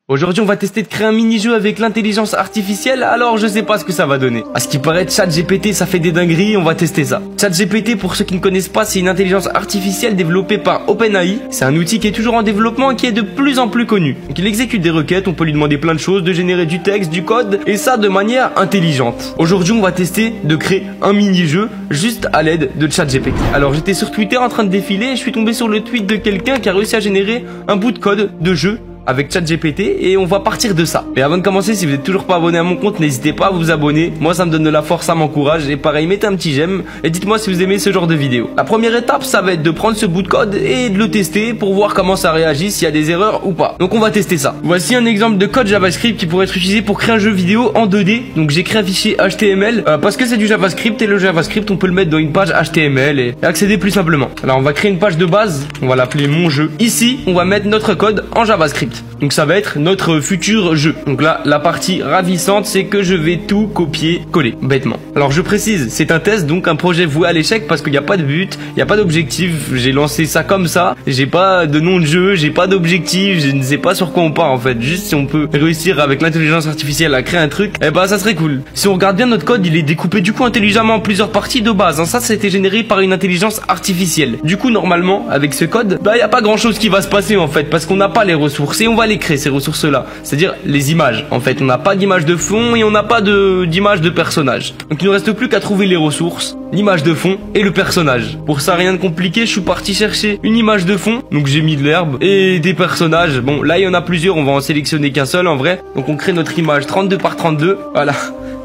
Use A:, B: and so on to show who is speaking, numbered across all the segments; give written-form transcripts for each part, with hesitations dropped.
A: Aujourd'hui, on va tester de créer un mini-jeu avec l'intelligence artificielle, alors je sais pas ce que ça va donner. À ce qui paraît, ChatGPT, ça fait des dingueries, on va tester ça. ChatGPT, pour ceux qui ne connaissent pas, c'est une intelligence artificielle développée par OpenAI. C'est un outil qui est toujours en développement et qui est de plus en plus connu. Donc il exécute des requêtes, on peut lui demander plein de choses, de générer du texte, du code, et ça de manière intelligente. Aujourd'hui, on va tester de créer un mini-jeu juste à l'aide de ChatGPT. Alors j'étais sur Twitter en train de défiler et je suis tombé sur le tweet de quelqu'un qui a réussi à générer un bout de code de jeu avec ChatGPT et on va partir de ça. Mais avant de commencer, si vous n'êtes toujours pas abonné à mon compte, n'hésitez pas à vous abonner. Moi, ça me donne de la force, ça m'encourage. Et pareil, mettez un petit j'aime et dites-moi si vous aimez ce genre de vidéo. La première étape, ça va être de prendre ce bout de code et de le tester pour voir comment ça réagit, s'il y a des erreurs ou pas. Donc on va tester ça. Voici un exemple de code JavaScript qui pourrait être utilisé pour créer un jeu vidéo en 2D. Donc j'ai créé un fichier HTML parce que c'est du JavaScript et le JavaScript, on peut le mettre dans une page HTML et accéder plus simplement. Alors on va créer une page de base, on va l'appeler mon jeu. Ici, on va mettre notre code en JavaScript. Donc ça va être notre futur jeu. Donc là, la partie ravissante, c'est que je vais tout copier-coller, bêtement. Alors je précise, c'est un test, donc un projet voué à l'échec parce qu'il n'y a pas de but, il n'y a pas d'objectif. J'ai lancé ça comme ça, j'ai pas de nom de jeu, j'ai pas d'objectif, je ne sais pas sur quoi on part en fait. Juste si on peut réussir avec l'intelligence artificielle à créer un truc, eh ben ça serait cool. Si on regarde bien notre code, il est découpé du coup intelligemment en plusieurs parties de base. Ça a été généré par une intelligence artificielle. Du coup, normalement, avec ce code, bah il n'y a pas grand chose qui va se passer en fait parce qu'on n'a pas les ressources et on va les créer ces ressources là, c'est-à-dire les images. En fait, on n'a pas d'image de fond et on n'a pas d'image de personnage. Donc il ne reste plus qu'à trouver les ressources, l'image de fond et le personnage. Pour ça, rien de compliqué, je suis parti chercher une image de fond, donc j'ai mis de l'herbe et des personnages. Bon, là il y en a plusieurs, on va en sélectionner qu'un seul en vrai. Donc on crée notre image 32 par 32, voilà.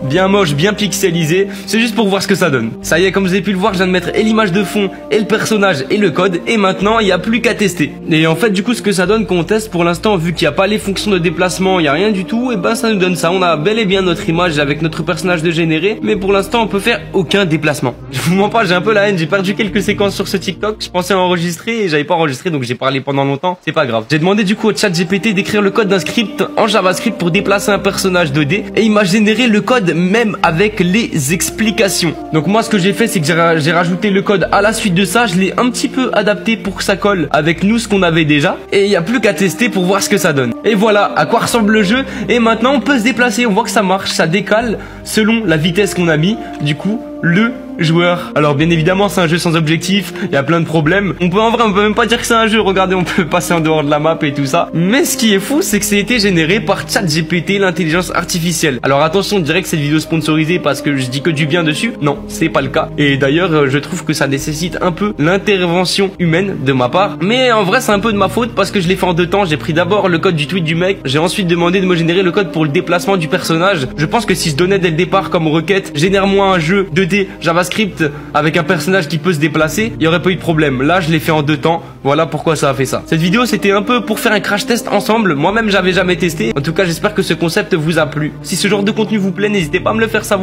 A: Bien moche, bien pixelisé, c'est juste pour voir ce que ça donne. Ça y est, comme vous avez pu le voir, je viens de mettre et l'image de fond, et le personnage, et le code, et maintenant, il n'y a plus qu'à tester. Et en fait, du coup, ce que ça donne quand on teste, pour l'instant, vu qu'il n'y a pas les fonctions de déplacement, il n'y a rien du tout, et ben ça nous donne ça. On a bel et bien notre image avec notre personnage de générer, mais pour l'instant, on peut faire aucun déplacement. Je vous mens pas, j'ai un peu la haine, j'ai perdu quelques séquences sur ce TikTok, je pensais enregistrer, et j'avais pas enregistré, donc j'ai parlé pendant longtemps, c'est pas grave. J'ai demandé du coup au ChatGPT d'écrire le code d'un script en JavaScript pour déplacer un personnage 2D, et il m'a généré le code même avec les explications. Donc moi ce que j'ai fait, c'est que j'ai rajouté le code à la suite de ça, je l'ai un petit peu adapté pour que ça colle avec nous ce qu'on avait déjà, et il n'y a plus qu'à tester pour voir ce que ça donne. Et voilà à quoi ressemble le jeu, et maintenant on peut se déplacer, on voit que ça marche, ça décale selon la vitesse qu'on a mis, du coup le joueur. Alors bien évidemment c'est un jeu sans objectif, il y a plein de problèmes. On peut même pas dire que c'est un jeu, regardez, on peut passer en dehors de la map et tout ça. Mais ce qui est fou, c'est que ça a été généré par ChatGPT, l'intelligence artificielle. Alors attention, on dirait que cette vidéo sponsorisée parce que je dis que du bien dessus. Non, c'est pas le cas. Et d'ailleurs, je trouve que ça nécessite un peu l'intervention humaine de ma part. Mais en vrai, c'est un peu de ma faute parce que je l'ai fait en deux temps. J'ai pris d'abord le code du tweet du mec, j'ai ensuite demandé de me générer le code pour le déplacement du personnage. Je pense que si je donnais dès le départ comme requête, génère-moi un jeu 2D JavaScript avec un personnage qui peut se déplacer, il n'y aurait pas eu de problème. Là, je l'ai fait en deux temps. Voilà pourquoi ça a fait ça. Cette vidéo, c'était un peu pour faire un crash test ensemble. Moi-même, j'avais jamais testé. En tout cas, j'espère que ce concept vous a plu. Si ce genre de contenu vous plaît, n'hésitez pas à me le faire savoir.